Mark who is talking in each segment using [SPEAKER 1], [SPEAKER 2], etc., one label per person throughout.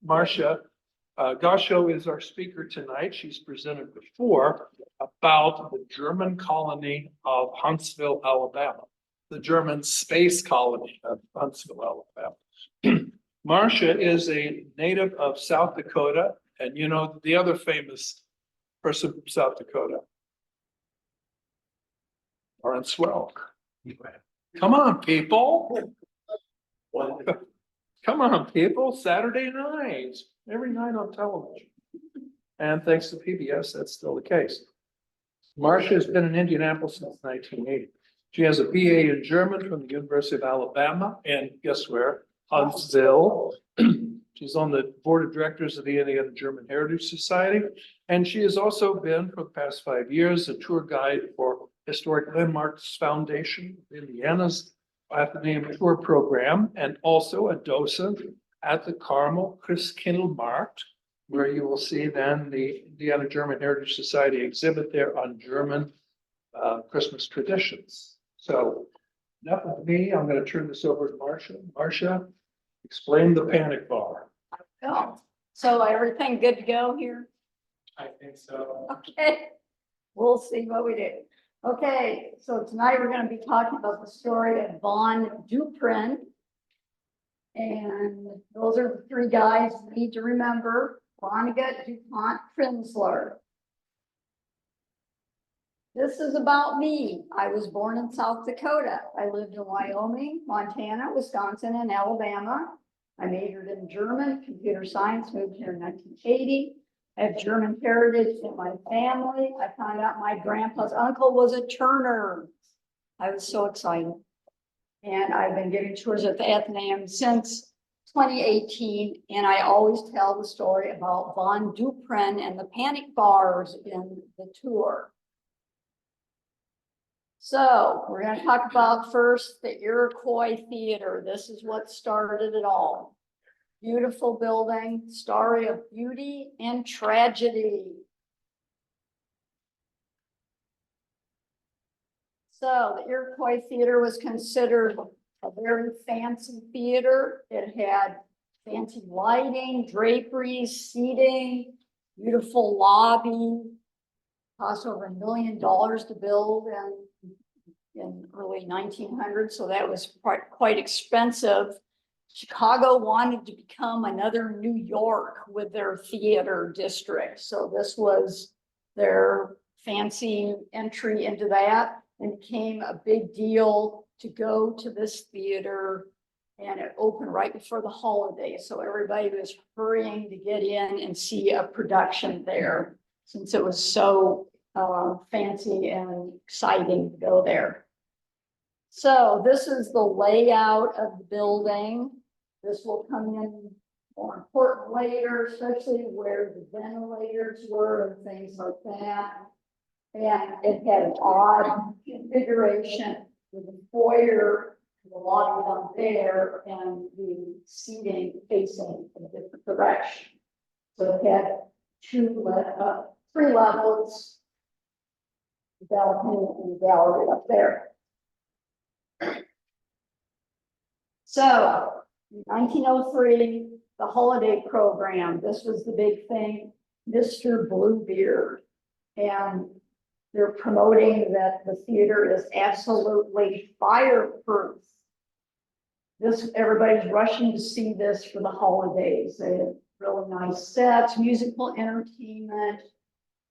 [SPEAKER 1] Marcia Gosho is our speaker tonight. She's presented before about the German colony of Huntsville, Alabama, the German space colony of Huntsville, Alabama. Marcia is a native of South Dakota, and you know the other famous person from South Dakota, Lawrence Welk. Come on, people. Come on, people. Saturday night, every night on television. And thanks to PBS, that's still the case. Marcia has been in Indianapolis since 1980. She has a BA in German from the University of Alabama, and guess where? Huntsville. She's on the board of directors of the Indiana German Heritage Society. And she has also been, for the past 5 years, a tour guide for Historic Landmarks Foundation of Indiana's Athenaeum Tour Program, and also a docent at the Carmel Christkindlmarkt, where you will see then the Indiana German Heritage Society exhibit there on German Christmas traditions. So enough of me. I'm going to turn this over to Marcia. Marcia, explain the panic bar.
[SPEAKER 2] Oh, so everything good to go here?
[SPEAKER 1] I think so.
[SPEAKER 2] Okay, we'll see what we do. Okay, so tonight we're going to be talking about the story of von Duprin. And those are the three guys you need to remember: Vonnegut, DuPont, Prinzler. This is about me. I was born in South Dakota. I lived in Wyoming, Montana, Wisconsin, and Alabama. I majored in German, computer science, moved here in 1980. I have German heritage in my family. I found out my grandpa's uncle was a Turner. I was so excited. And I've been giving tours at the Athenaeum since 2018. And I always tell the story about von Duprin and the panic bars in the tour. So we're going to talk about first the Iroquois Theater. This is what started it all. Beautiful building, story of beauty and tragedy. So the Iroquois Theater was considered a very fancy theater. It had fancy lighting, draperies, seating, beautiful lobby. Cost over $1 million to build in early 1900s, so that was quite expensive. Chicago wanted to become another New York with their theater district. So this was their fancy entry into that, and became a big deal to go to this theater. And it opened right before the holidays. So everybody was hurrying to get in and see a production there, since it was so fancy and exciting to go there. So this is the layout of the building. This will come in more important later, especially where the ventilators were and things like that. And it had an odd configuration with the foyer, the lobby down there, and the seating facing a different direction. So it had three levels, the balcony and the gallery up there. So in 1903, the holiday program, this was the big thing, Mr. Bluebeard. And they're promoting that the theater is absolutely fireproof. Everybody's rushing to see this for the holidays. They had really nice sets, musical entertainment.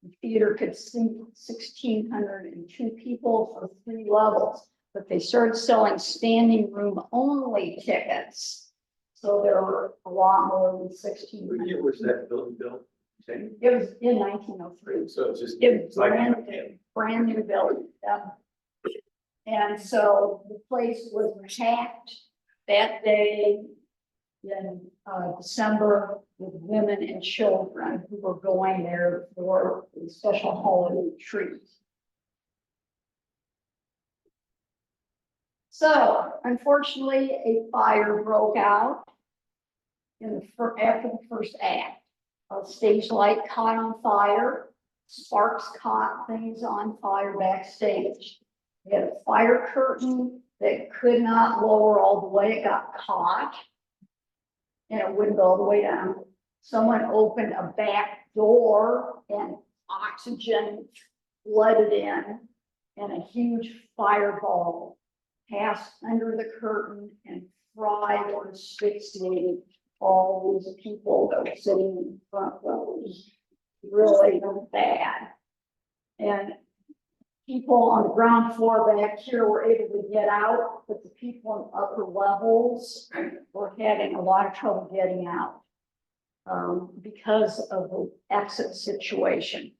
[SPEAKER 2] The theater could seat 1,602 people for 3 levels, but they started selling standing room only tickets. So there were a lot more than 1,600.
[SPEAKER 3] What year was that building built?
[SPEAKER 2] It was in 1903.
[SPEAKER 3] So it's just
[SPEAKER 2] It was
[SPEAKER 3] like
[SPEAKER 2] brand new building. And so the place was packed that day in December with women and children who were going there for a special holiday treat. So unfortunately, a fire broke out after the first act. A stage light caught on fire. Sparks caught things on fire backstage. We had a fire curtain that could not lower all the way. It got caught. and it wouldn't go all the way down. Someone opened a back door and oxygen flooded in, and a huge fireball passed under the curtain and fried or asphyxiated all these people that were sitting in the front row. It was really bad. And people on the ground floor back here were able to get out, but the people in upper levels were having a lot of trouble getting out because of the exit situation,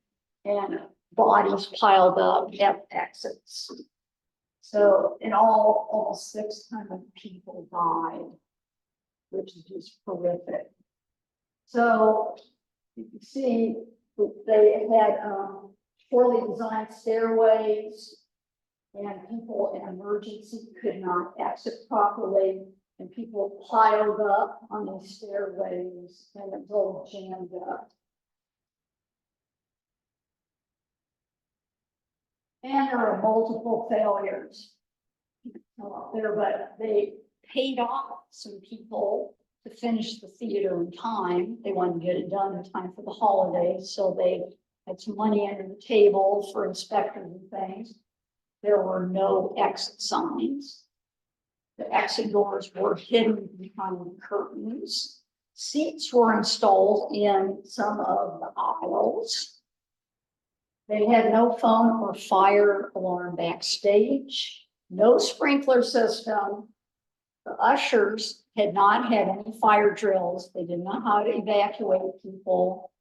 [SPEAKER 2] and bodies piled up at exits. So in all, almost 600 people died, which is just horrific. So you can see that they had poorly designed stairways, and people in emergency could not exit properly, and people piled up on these stairways, and it was all jammed up. And there were multiple failures there, but they paid off some people to finish the theater in time. They wanted to get it done in time for the holidays, so they had some money under the table for inspectors and things. There were no exit signs. The exit doors were hidden behind the curtains. Seats were installed in some of the aisles. They had no phone or fire alarm backstage, no sprinkler system. The ushers had not had any fire drills. They didn't know how to evacuate people.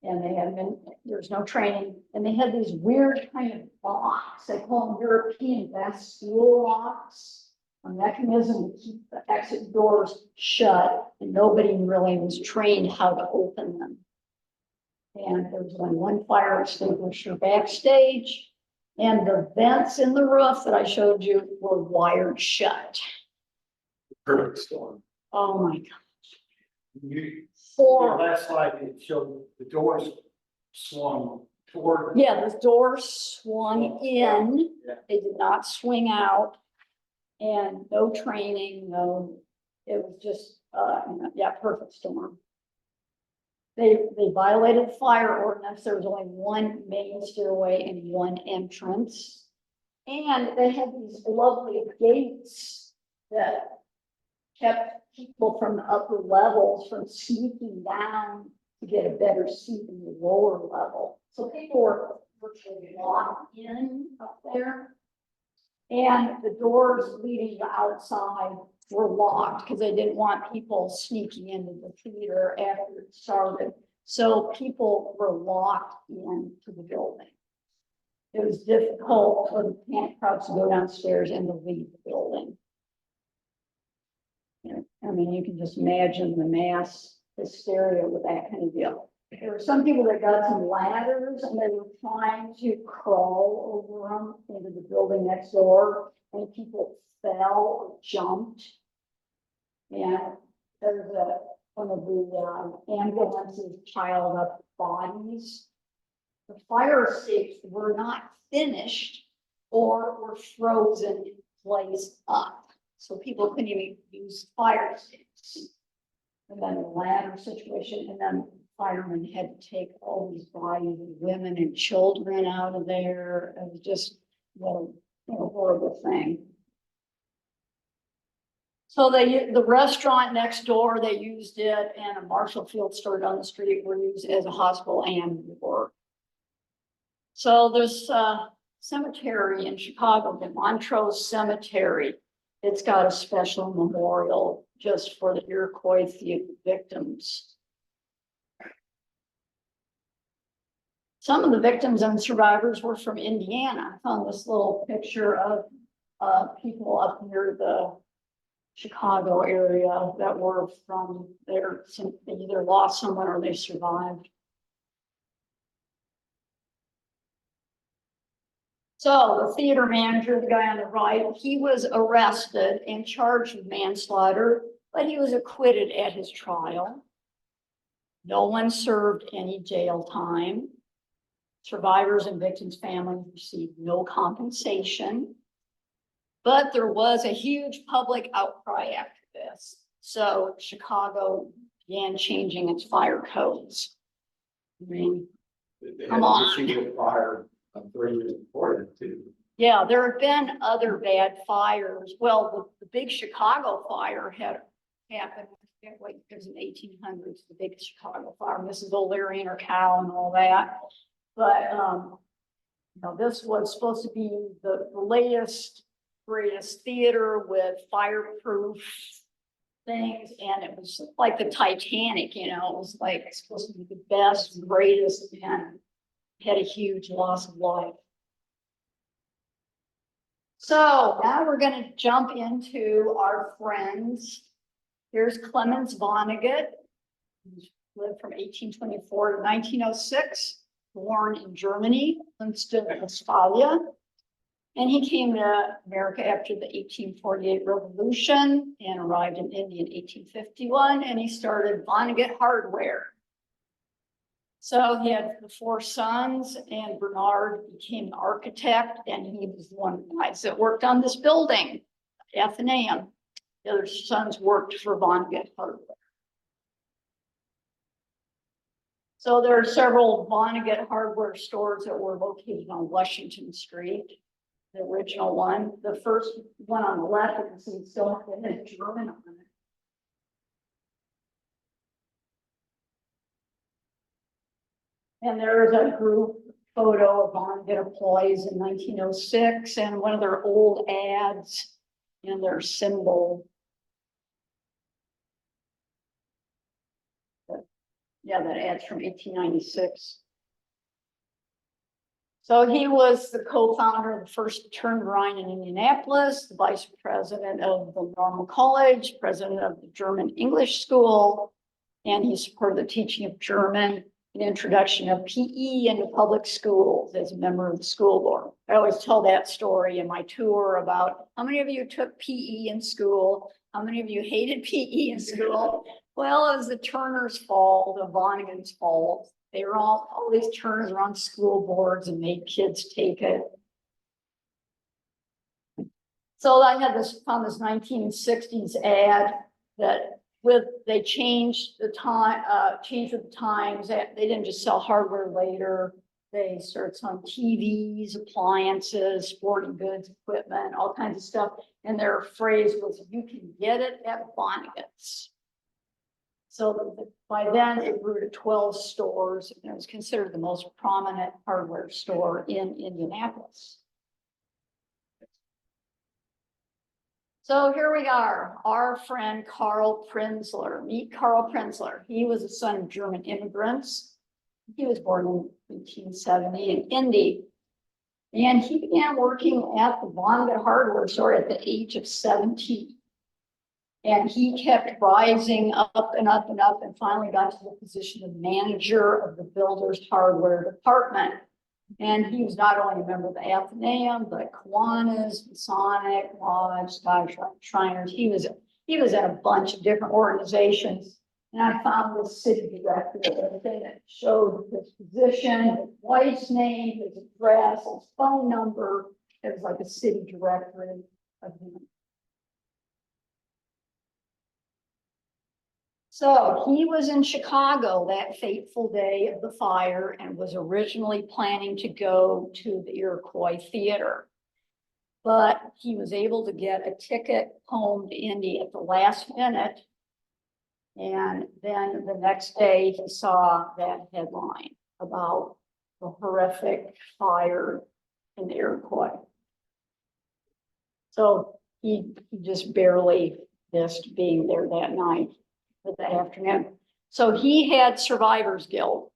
[SPEAKER 2] And they had been, there's no training. And they had these weird kind of locks. They call them European Bastille locks, a mechanism to keep the exit doors shut. And nobody really was trained how to open them. And there was only one fire extinguisher backstage, and the vents in the roof that I showed you were wired shut.
[SPEAKER 3] Perfect storm.
[SPEAKER 2] Oh my God.
[SPEAKER 3] You,
[SPEAKER 2] Four.
[SPEAKER 3] last slide, it showed the doors swung toward.
[SPEAKER 2] Yeah, the doors swung in.
[SPEAKER 3] Yeah.
[SPEAKER 2] They did not swing out, and no training, no, it was just, yeah, perfect storm. They violated the fire ordinance. There was only one main stairway and one entrance. And they had these lovely gates that kept people from the upper levels from sneaking down to get a better seat in the lower level. So people were virtually locked in up there. And the doors leading to outside were locked because they didn't want people sneaking into the theater after it started. So people were locked into the building. It was difficult for the panic crowds to go downstairs and to leave the building. I mean, you can just imagine the mass hysteria with that kind of deal. There were some people that got some ladders and they were trying to crawl over them into the building next door, and people fell or jumped. And there's one of the ambulances piled up bodies. The fire escapes were not finished or were frozen in place up. So people couldn't even use fire escapes. And then the ladder situation, and then firemen had to take all these bodies of women and children out of there. It was just what a horrible thing. So the restaurant next door, they used it, and a Marshall Field store down the street were used as a hospital and war. So there's a cemetery in Chicago, the Montrose Cemetery. It's got a special memorial just for the Iroquois theater victims. Some of the victims and survivors were from Indiana. I found this little picture of people up near the Chicago area that were from there. They either lost someone or they survived. So the theater manager, the guy on the right, he was arrested and charged with manslaughter, but he was acquitted at his trial. No one served any jail time. Survivors and victims' families received no compensation. But there was a huge public outcry after this. So Chicago began changing its fire codes. I mean,
[SPEAKER 3] They
[SPEAKER 2] Come
[SPEAKER 3] had
[SPEAKER 2] on.
[SPEAKER 3] a single fire 30 years before that too.
[SPEAKER 2] yeah, there have been other bad fires. Well, the big Chicago fire had happened, like, it was in 1800s, the big Chicago fire, Mrs. O'Leary and her cow and all that. But, this was supposed to be the latest, greatest theater with fireproof things, and it was like the Titanic, it was like supposed to be the best, greatest, and had a huge loss of life. So now we're going to jump into our friends. Here's Clemens Vonnegut, who lived from 1824 to 1906, born in Germany, Münster, Westphalia. And he came to America after the 1848 revolution and arrived in India in 1851, and he started Vonnegut Hardware. So he had the 4 sons, and Bernard became an architect, and he was one of the guys that worked on this building, Athenaeum. The other sons worked for Vonnegut Hardware. So there are several Vonnegut Hardware stores that were located on Washington Street. The original one, the first one on the left, you can see still had German on it. And there is a group photo of Vonnegut employees in 1906 and one of their old ads and their symbol. Yeah, that ad's from 1896. So he was the co-founder of the first Turnverein in Indianapolis, the vice president of the Normal College, president of the German English School, and he supported the teaching of German and introduction of PE into public schools as a member of the school board. I always tell that story in my tour about how many of you took PE in school, how many of you hated PE in school. Well, it was the Turner's fault, the Vonnegut's fault. They were all these Turners were on school boards and made kids take it. So I had found this 1960s ad that they changed the time, changed with the times. They didn't just sell hardware later. They started selling TVs, appliances, sporting goods, equipment, all kinds of stuff. And their phrase was, "You can get it at Vonnegut's." So by then it grew to 12 stores, and it was considered the most prominent hardware store in Indianapolis. So here we are, our friend Karl Prinzler. Meet Karl Prinzler. He was a son of German immigrants. He was born in 1870 in Indy. And he began working at the Vonnegut hardware store at the age of 17. And he kept rising up and up and up, and finally got to the position of manager of the builder's hardware department. And he was not only a member of the Athenaeum, but Kiwanis, Masonic Lodge, Scottish Shriners. He was in a bunch of different organizations. And I found this city directory that showed his position, his wife's name, his address, his phone number. It was like a city directory of him. So he was in Chicago that fateful day of the fire and was originally planning to go to the Iroquois Theater. But he was able to get a ticket home to Indy at the last minute. And then the next day he saw that headline about the horrific fire in the Iroquois. So he just barely missed being there that night. That afternoon. So he had survivor's guilt,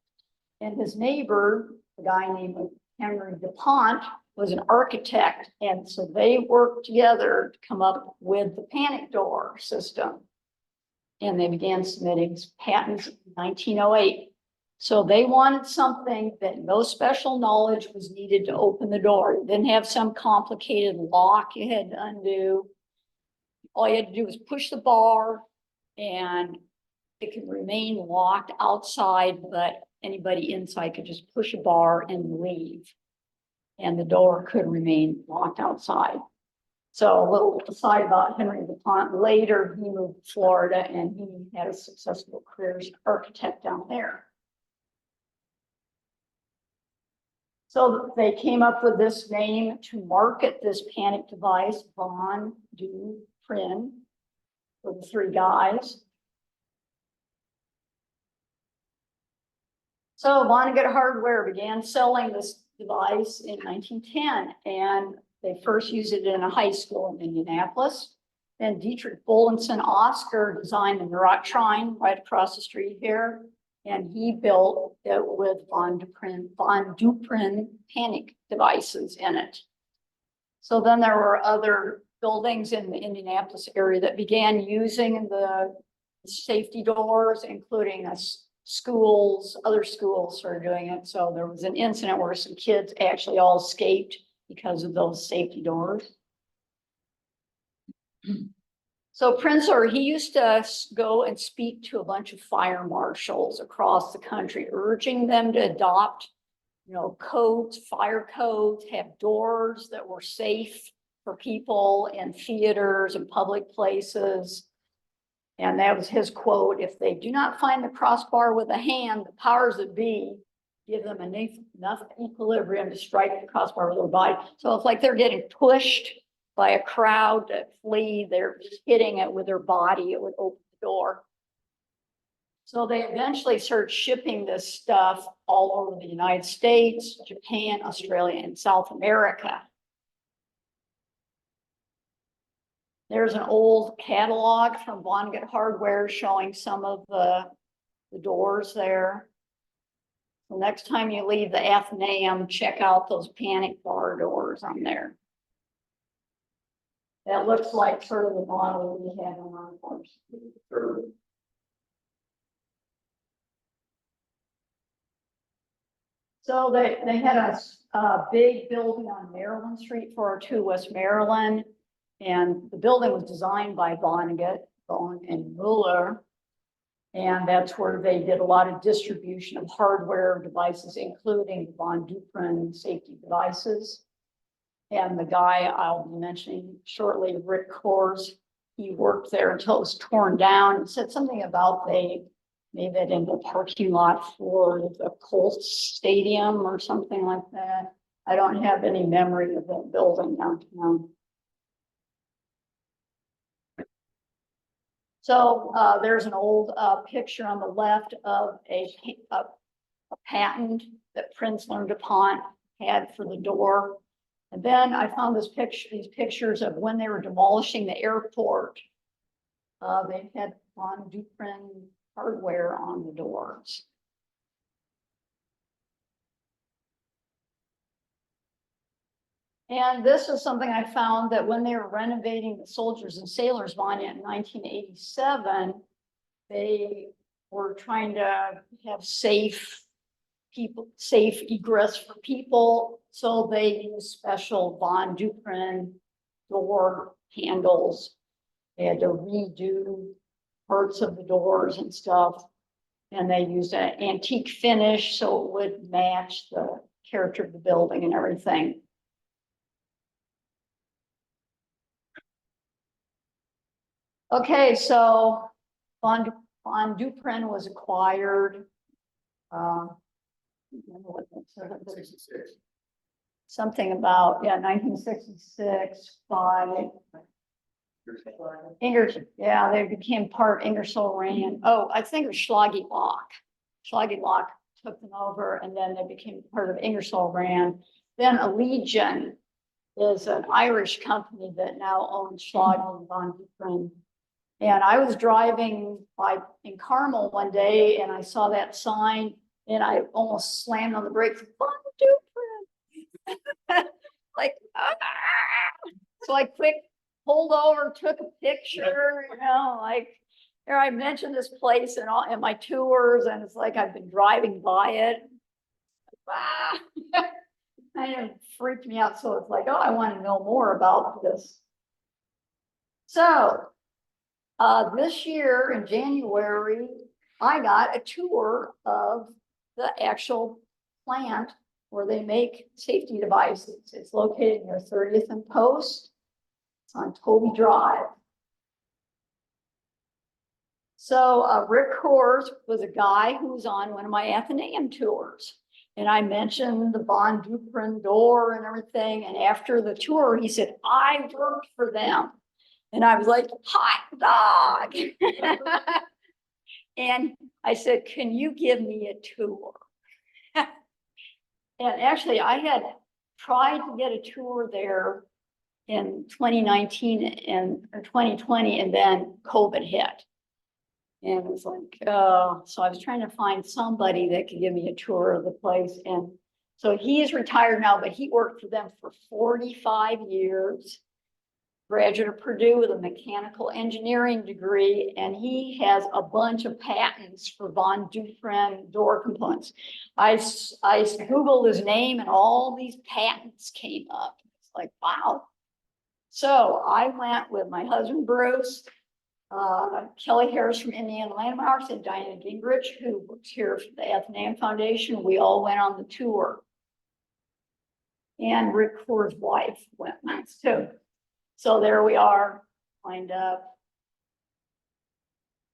[SPEAKER 2] and his neighbor, a guy named Henry DuPont, was an architect. And so they worked together to come up with the panic door system. And they began submitting patents in 1908. So they wanted something that no special knowledge was needed to open the door. You didn't have some complicated lock you had to undo. All you had to do was push the bar, and it could remain locked outside, but anybody inside could just push a bar and leave. And the door could remain locked outside. So a little aside about Henry DuPont, later he moved to Florida and he had a successful career as architect down there. So they came up with this name to market this panic device, Von Duprin, for the three guys. So Vonnegut Hardware began selling this device in 1910, and they first used it in a high school in Indianapolis. Then Dietrich Bohlenson Oscar designed the Neurotron right across the street here, and he built it with Von Duprin panic devices in it. So then there were other buildings in the Indianapolis area that began using the safety doors, including schools, other schools started doing it. So there was an incident where some kids actually all escaped because of those safety doors. So Prinzler, he used to go and speak to a bunch of fire marshals across the country, urging them to adopt, codes, fire codes, have doors that were safe for people in theaters and public places. And that was his quote: if they do not find the crossbar with a hand, the powers that be give them enough equilibrium to strike the crossbar with their body. So it's like they're getting pushed by a crowd to flee, they're just hitting it with their body, it would open the door. So they eventually started shipping this stuff all over the United States, Japan, Australia, and South America. There's an old catalog from Vonnegut Hardware showing some of the doors there. So next time you leave the Athenaeum, check out those panic bar doors on there. That looks like sort of the model we had on our course. So they had a big building on Maryland Street, 402 West Maryland. And the building was designed by Vonnegut, Bohn and Mueller. And that's where they did a lot of distribution of hardware devices, including Von Duprin safety devices. And the guy I'll be mentioning shortly, Rick Kors, he worked there until it was torn down. He said something about they made it in the parking lot for the Colts Stadium or something like that. I don't have any memory of that building downtown. So there's an old picture on the left of a patent that Prinzler DuPont had for the door. And then I found these pictures of when they were demolishing the airport. They had Von Duprin hardware on the doors. And this is something I found, that when they were renovating the Soldiers and Sailors Monument in 1987, they were trying to have safe egress for people. So they used special Von Duprin door handles. They had to redo parts of the doors and stuff. And they used an antique finish so it would match the character of the building and everything. Okay, so Von Duprin was acquired. Something about 1966 by Ingersoll. Yeah, they became part Ingersoll Rand. Oh, I think it was Schlage Lock. Schlage Lock took them over, and then they became part of Ingersoll Rand. Then Allegion is an Irish company that now owns Schlage and Von Duprin. And I was driving by in Carmel one day and I saw that sign and I almost slammed on the brakes. Von Duprin. Like, so I quick pulled over, took a picture, like there I mentioned this place and all in my tours, and it's like I've been driving by it. Kind of freaked me out. So it's like, oh, I want to know more about this. So this year in January, I got a tour of the actual plant where they make safety devices. It's located near 30th and Post. It's on Toby Drive. So Rick Kors was a guy who was on one of my Athenaeum tours. And I mentioned the Von Duprin door and everything. And after the tour, he said, I worked for them. And I was like, hot dog. And I said, can you give me a tour? And actually, I had tried to get a tour there in 2019 or 2020, and then COVID hit. And it was like, so I was trying to find somebody that could give me a tour of the place. And so he's retired now, but he worked for them for 45 years. Graduate of Purdue with a mechanical engineering degree, and he has a bunch of patents for Von Duprin door components. I Googled his name and all these patents came up. It's like, wow. So I went with my husband, Bruce, Kelly Harris from Indiana Landmarks, and Diana Gingrich, who works here for the Athenaeum Foundation. We all went on the tour. And Rick Kors' wife went once too. So there we are, lined up.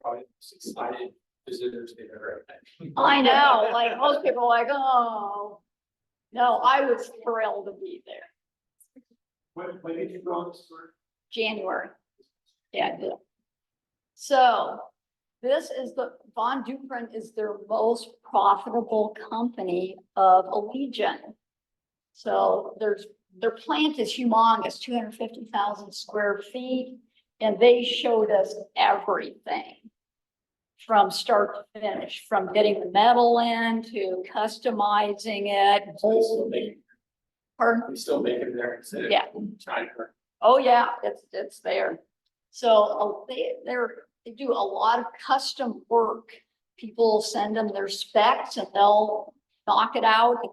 [SPEAKER 3] Probably the most excited visitors they've ever had.
[SPEAKER 2] I know, like most people are like, oh. No, I was thrilled to be there.
[SPEAKER 3] When did you go on this tour?
[SPEAKER 2] January. Yeah, I did. So this is Von Duprin is their most profitable company of Allegiant. So their plant is humongous, 250,000 square feet, and they showed us everything from start to finish, from getting the metal in to customizing it. Pardon?
[SPEAKER 3] We still make it there. Instead of
[SPEAKER 2] Yeah.
[SPEAKER 3] China.
[SPEAKER 2] Oh, yeah, it's there. So they do a lot of custom work. People send them their specs and they'll knock it out in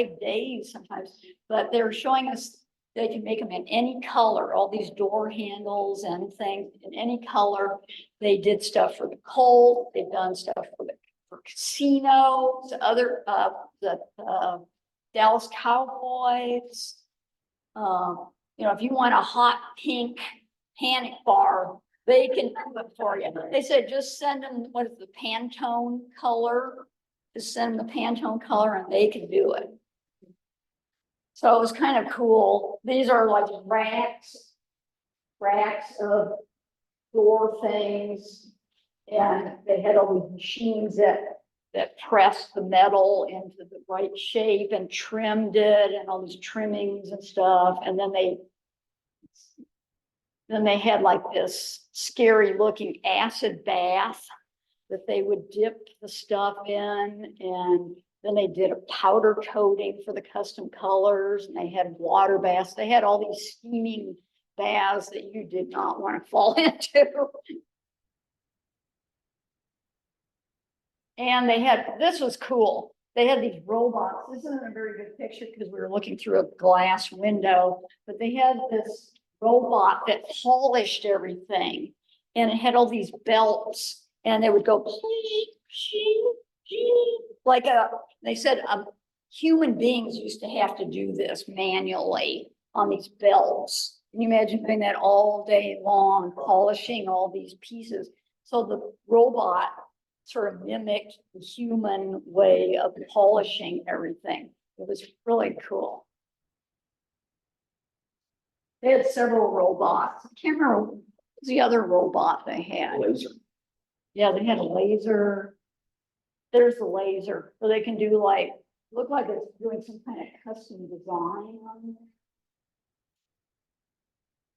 [SPEAKER 2] 5 days sometimes. But they're showing us they can make them in any color, all these door handles and things in any color. They did stuff for the Colt. They've done stuff for casinos, the Dallas Cowboys. You know, if you want a hot pink panic bar, they can do it for you. They said, just send them, what is the Pantone color? Just send them the Pantone color and they can do it. So it was kind of cool. These are like racks of door things. And they had all these machines that pressed the metal into the right shape and trimmed it and all these trimmings and stuff. And then they had like this scary looking acid bath that they would dip the stuff in, and then they did a powder coating for the custom colors, and they had water baths. They had all these steaming baths that you did not want to fall into. And they had, this was cool. They had these robots. This isn't a very good picture because we were looking through a glass window, but they had this robot that polished everything, and it had all these belts, and they would go like they said human beings used to have to do this manually on these belts. Can you imagine doing that all day long, polishing all these pieces? So the robot sort of mimicked the human way of polishing everything. It was really cool. They had several robots. I can't remember what was the other robot they had.
[SPEAKER 3] Laser.
[SPEAKER 2] Yeah, they had a laser. There's the laser, so they can do like, look like it's doing some kind of custom design on it.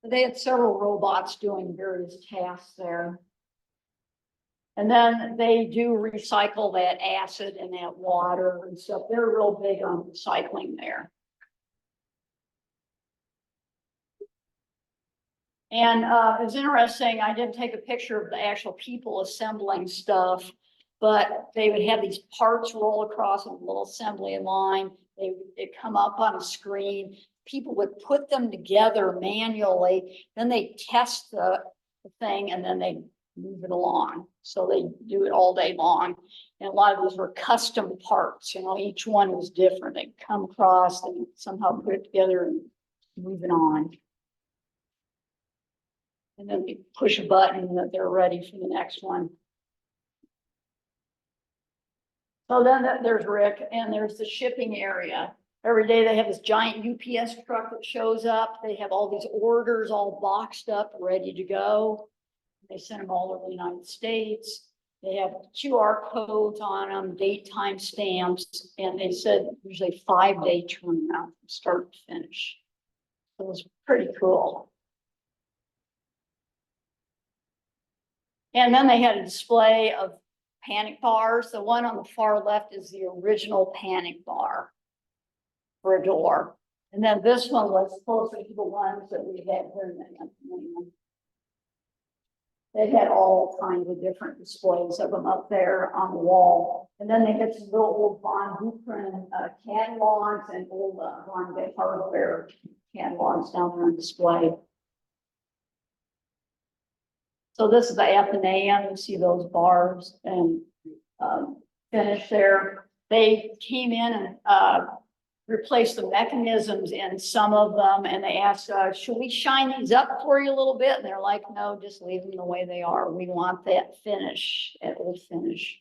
[SPEAKER 2] But they had several robots doing various tasks there. And then they do recycle that acid and that water and stuff. They're real big on recycling there. And it was interesting, I didn't take a picture of the actual people assembling stuff, but they would have these parts roll across a little assembly line. They'd come up on a screen. People would put them together manually. Then they test the thing and then they move it along. So they do it all day long. And a lot of these were custom parts, you know, each one was different. They'd come across and somehow put it together and move it on. And then they push a button that they're ready for the next one. So then there's Rick, and there's the shipping area. Every day they have this giant UPS truck that shows up. They have all these orders all boxed up, ready to go. They send them all over the United States. They have QR codes on them, date, time stamps, and they said usually 5-day turnaround from start to finish. It was pretty cool. And then they had a display of panic bars. The one on the far left is the original panic bar for a door. And then this one was closer to the ones that we had here in the they had all kinds of different displays of them up there on the wall. And then they had some little old Von Duprin catalogs and old Von Get hardware catalogs down there on display. So this is the Athenaeum. You see those bars and finish there. They came in and replaced the mechanisms in some of them, and they asked, should we shine these up for you a little bit? And they're like, no, just leave them the way they are. We want that finish, that old finish.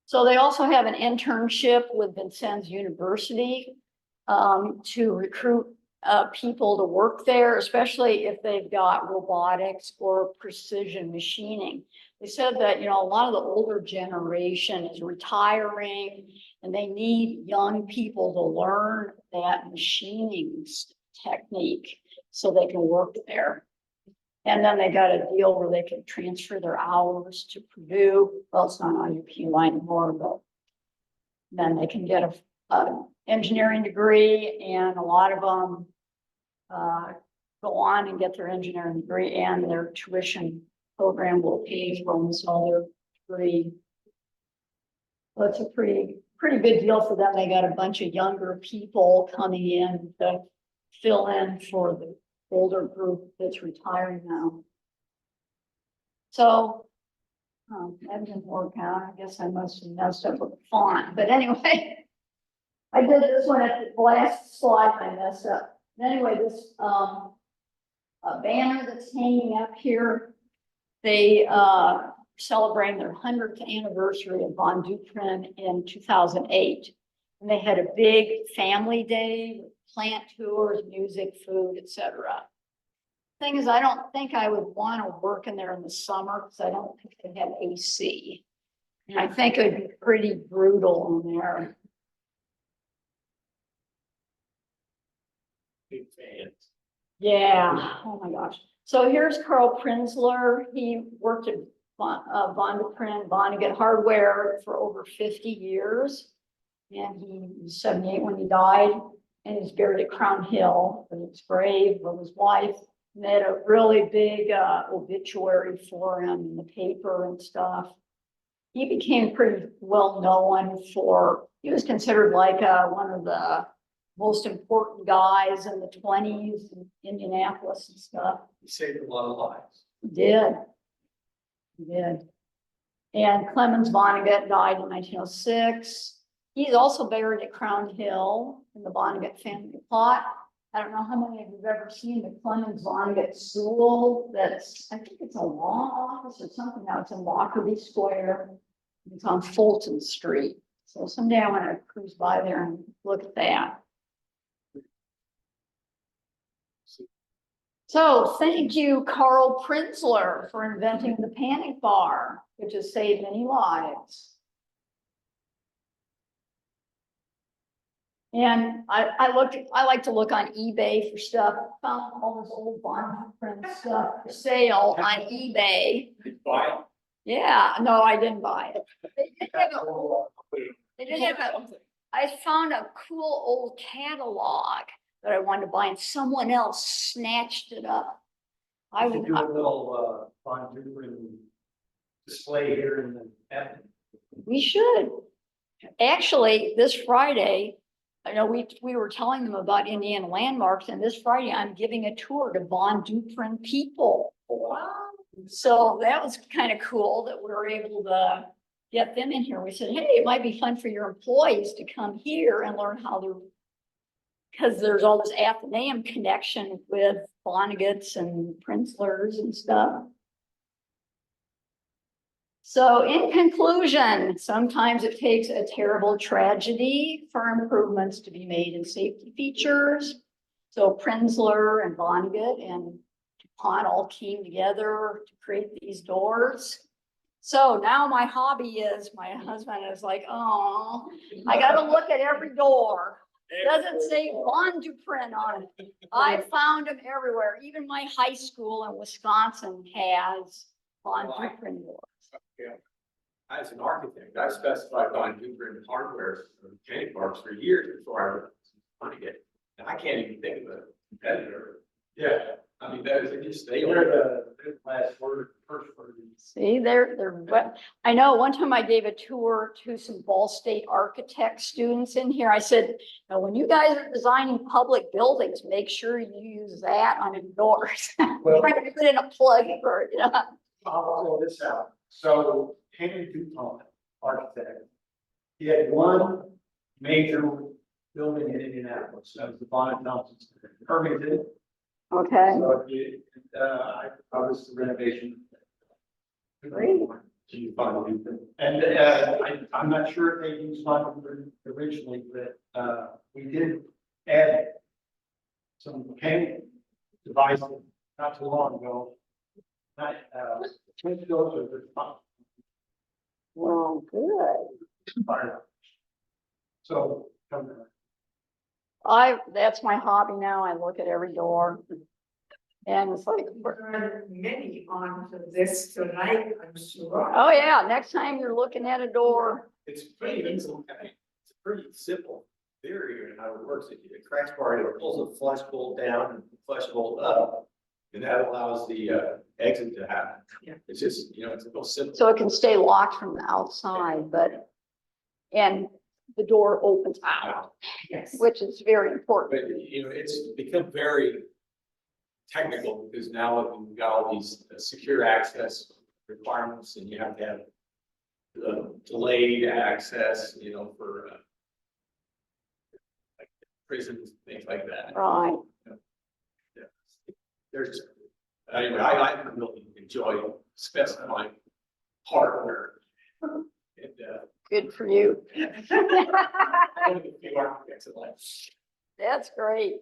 [SPEAKER 2] So they also have an internship with Vincennes University to recruit people to work there, especially if they've got robotics or precision machining. They said that, a lot of the older generation is retiring and they need young people to learn that machining technique so they can work there. And then they got a deal where they can transfer their hours to Purdue. Well, it's not on UPUI anymore, but then they can get a engineering degree, and a lot of them go on and get their engineering degree, and their tuition program will pay for almost all their degree. So it's a pretty good deal for them. They got a bunch of younger people coming in to fill in for the older group that's retiring now. So that didn't work out. I guess I must have messed up with the font. But anyway, I did this one at the last slide. I messed up. Anyway, this banner that's hanging up here, they celebrating their 100th anniversary of Von Duprin in 2008. And they had a big family day with plant tours, music, food, etc. Thing is, I don't think I would want to work in there in the summer because I don't think they have AC. And I think it'd be pretty brutal in there.
[SPEAKER 3] Big fans.
[SPEAKER 2] Yeah, oh my gosh. So here's Carl Prinzler. He worked at Von Duprin, Vonnegut Hardware for over 50 years. And he was 78 when he died, and he's buried at Crown Hill in his grave with his wife. And they had a really big obituary for him in the paper and stuff. He became pretty well known he was considered like one of the most important guys in the 20s in Indianapolis and stuff.
[SPEAKER 3] He saved a lot of lives.
[SPEAKER 2] He did. He did. And Clemens Vonnegut died in 1906. He's also buried at Crown Hill in the Vonnegut family plot. I don't know how many of you have ever seen the Clemens Vonnegut School. I think it's a law office or something. Now it's in Lockerbie Square. It's on Fulton Street. So someday I want to cruise by there and look at that. So thank you, Carl Prinzler, for inventing the panic bar, which has saved many lives. And I like to look on eBay for stuff. Found all this old Von Duprin stuff for sale on eBay.
[SPEAKER 3] Buy it.
[SPEAKER 2] Yeah, no, I didn't buy it. They did have I found a cool old catalog that I wanted to buy, and someone else snatched it up. I
[SPEAKER 3] We should
[SPEAKER 2] would
[SPEAKER 3] do a little Von Duprin display here in the.
[SPEAKER 2] We should. Actually, this Friday, I know we were telling them about Indiana landmarks, and this Friday I'm giving a tour to Von Duprin people.
[SPEAKER 3] Wow.
[SPEAKER 2] So that was kind of cool that we were able to get them in here. We said, hey, it might be fun for your employees to come here and learn how to because there's all this Athenaeum connection with Vonnegut's and Prinzler's and stuff. So in conclusion, sometimes it takes a terrible tragedy for improvements to be made in safety features. So Prinzler and Vonnegut and DuPont all came together to create these doors. So now my hobby is, my husband is like, oh, I gotta look at every door. Doesn't say Von Duprin on it. I found them everywhere. Even my high school in Wisconsin has Von Duprin doors.
[SPEAKER 4] Yeah. As an architect, I specified on Duprin hardware for mechanic parts for years before I wanted to get. And I can't even think of a competitor. Yeah, I mean, that is just, they're the last word, first word.
[SPEAKER 2] See, I know one time I gave a tour to some Ball State architect students in here. I said, now, when you guys are designing public buildings, make sure you use that on your doors.
[SPEAKER 3] Well-
[SPEAKER 2] Trying to put in a plug for it, yeah.
[SPEAKER 3] I'll throw this out. So Henry Dupont, architect, he had one major building in Indianapolis, that was the Bonnet Thompson Center, permitted.
[SPEAKER 2] Okay,
[SPEAKER 3] So I was the renovation.
[SPEAKER 2] Great.
[SPEAKER 3] And I'm not sure if they used Bonnet originally, but we did add some mechanical devices not too long ago. Twin doors are the top
[SPEAKER 2] well, good.
[SPEAKER 3] fire. So,
[SPEAKER 2] That's my hobby now. I look at every door. And it's like,
[SPEAKER 5] Many on to this tonight, I'm sure.
[SPEAKER 2] oh yeah, next time you're looking at a door,
[SPEAKER 4] It's pretty, it's a pretty simple theory and how it works. It cracks part, it pulls a flush bolt down and flush bolt up. And that allows the exit to happen.
[SPEAKER 5] Yeah.
[SPEAKER 4] It's just, it's real simple.
[SPEAKER 2] so it can stay locked from the outside, and the door opens out,
[SPEAKER 5] Yes.
[SPEAKER 2] which is very important.
[SPEAKER 4] But, it's become very technical because now we've got all these secure access requirements and you have to have delayed access, for like prisons, things like that.
[SPEAKER 2] Right.
[SPEAKER 4] There's, anyway, I really enjoy specifying hardware. And,
[SPEAKER 2] Good for you.
[SPEAKER 4] one of the few architects in life.
[SPEAKER 2] That's great.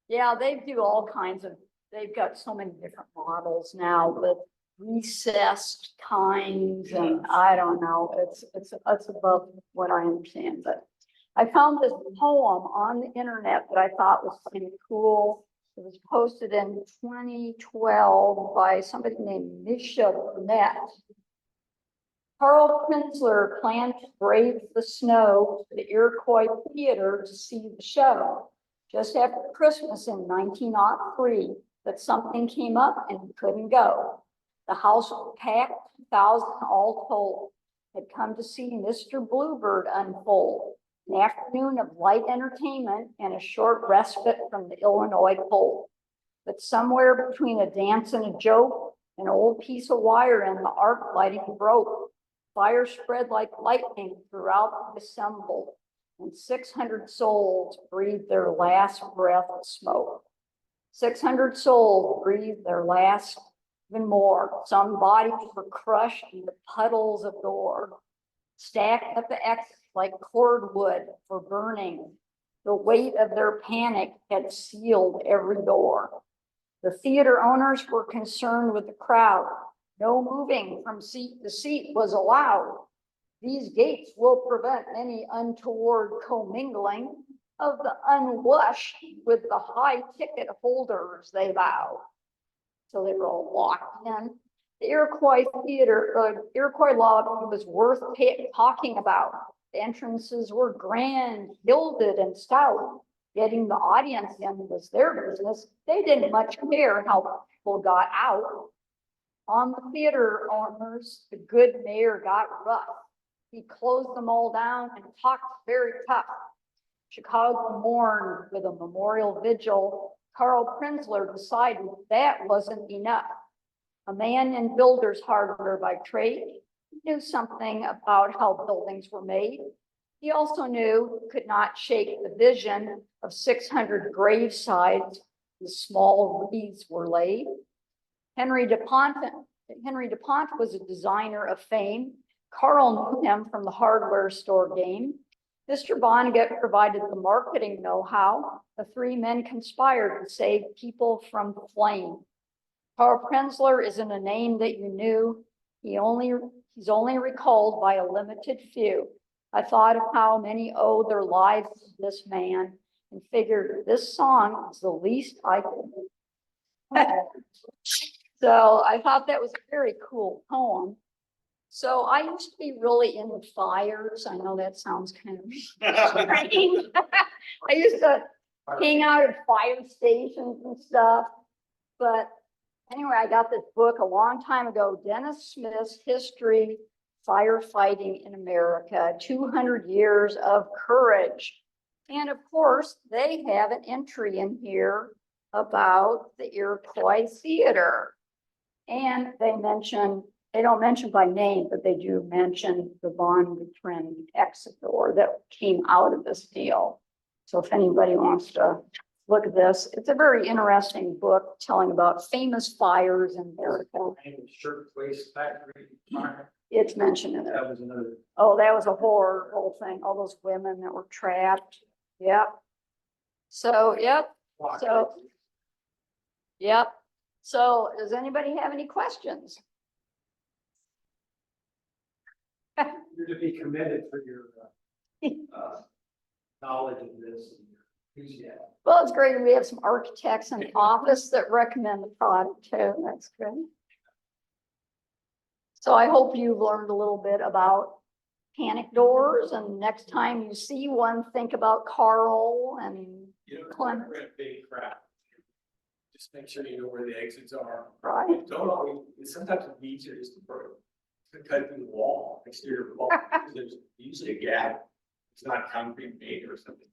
[SPEAKER 2] Yeah, they do all kinds of, they've got so many different models now with recessed kinds and I don't know, it's above what I understand, but I found this poem on the internet that I thought was kind of cool. It was posted in 2012 by somebody named Misha Burnett. Carl Prinzler planned to brave the snow to the Iroquois Theater to see the show. Just after Christmas in 1903, but something came up and he couldn't go. The house was packed, 2,000 all told, had come to see Mr. Bluebird unfold. An afternoon of light entertainment and a short respite from the Illinois cold. But somewhere between a dance and a joke, an old piece of wire in the arc lighting broke. Fire spread like lightning throughout the assembled, and 600 souls breathed their last breath of smoke. 600 souls breathed their last, even more. Some bodies were crushed into puddles of gore, stacked at the exits like cordwood for burning. The weight of their panic had sealed every door. The theater owners were concerned with the crowd. No moving from seat to seat was allowed. These gates will prevent any untoward commingling of the unwashed with the high ticket holders, they vowed. So they were all locked in. The Iroquois Iroquois lobby was worth talking about. The entrances were grand, gilded, and stout. Getting the audience in was their business. They didn't much care how people got out. On the theater owners, the good mayor got rough. He closed them all down and talked very tough. Chicago mourned with a memorial vigil. Carl Prinzler decided that wasn't enough. A man in builder's hardware by trade, knew something about how buildings were made. He also knew could not shake the vision of 600 gravesides with small wreaths were laid. Henry DuPont was a designer of fame. Carl knew him from the hardware store game. Mr. Vonnegut provided the marketing know-how. The three men conspired to save people from the flame. Carl Prenzler isn't a name that you knew. He's only recalled by a limited few. I thought of how many owe their lives to this man and figured this song is the least I could do. So I thought that was a very cool poem. So I used to be really into fires. I know that sounds kind of strange. I used to hang out at fire stations and stuff. But anyway, I got this book a long time ago, Dennis Smith's History Firefighting in America, 200 Years of Courage. And of course, they have an entry in here about the Iroquois Theater. And they don't mention by name, but they do mention the Von Duprin Exeter that came out of this deal. So if anybody wants to look at this, it's a very interesting book telling about famous fires in America.
[SPEAKER 3] Shirtwaist Factory.
[SPEAKER 2] It's mentioned in there.
[SPEAKER 3] That was another.
[SPEAKER 2] Oh, that was a horror whole thing. All those women that were trapped. Yep. So, yep. So, yep. So does anybody have any questions?
[SPEAKER 3] You're to be commended for your knowledge of this and your enthusiasm.
[SPEAKER 2] Well, it's great. We have some architects in the office that recommend the product too. That's good. So I hope you've learned a little bit about panic doors, and next time you see one, think about Carl and
[SPEAKER 4] You know,
[SPEAKER 2] Clem.
[SPEAKER 4] we're in a big crowd. Just make sure you know where the exits are.
[SPEAKER 2] Right.
[SPEAKER 4] Don't always, sometimes it's easier just to cut through the wall, exterior wall. There's usually a gap. It's not concrete made or something.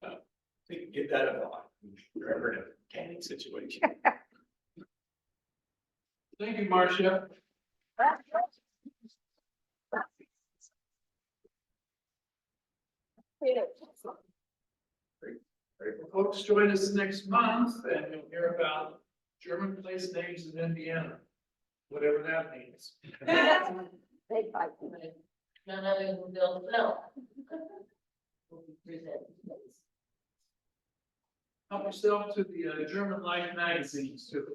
[SPEAKER 4] So you can get that a lot. You're ever in a panic situation.
[SPEAKER 1] Thank you, Marcia. Well, folks, join us next month and you'll hear about German place names in Indiana, whatever that means.
[SPEAKER 2] Big fight.
[SPEAKER 6] None other than Bill Phil.
[SPEAKER 1] Help yourself to the German Life magazines too.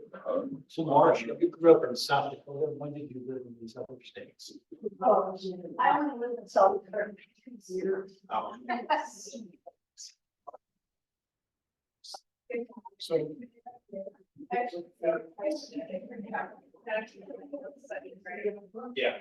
[SPEAKER 3] So Marcia, you grew up in South Dakota. When did you live in these other states?
[SPEAKER 2] Oh, I only live in South Dakota for 2 years.
[SPEAKER 3] Oh.
[SPEAKER 1] So
[SPEAKER 4] Yeah.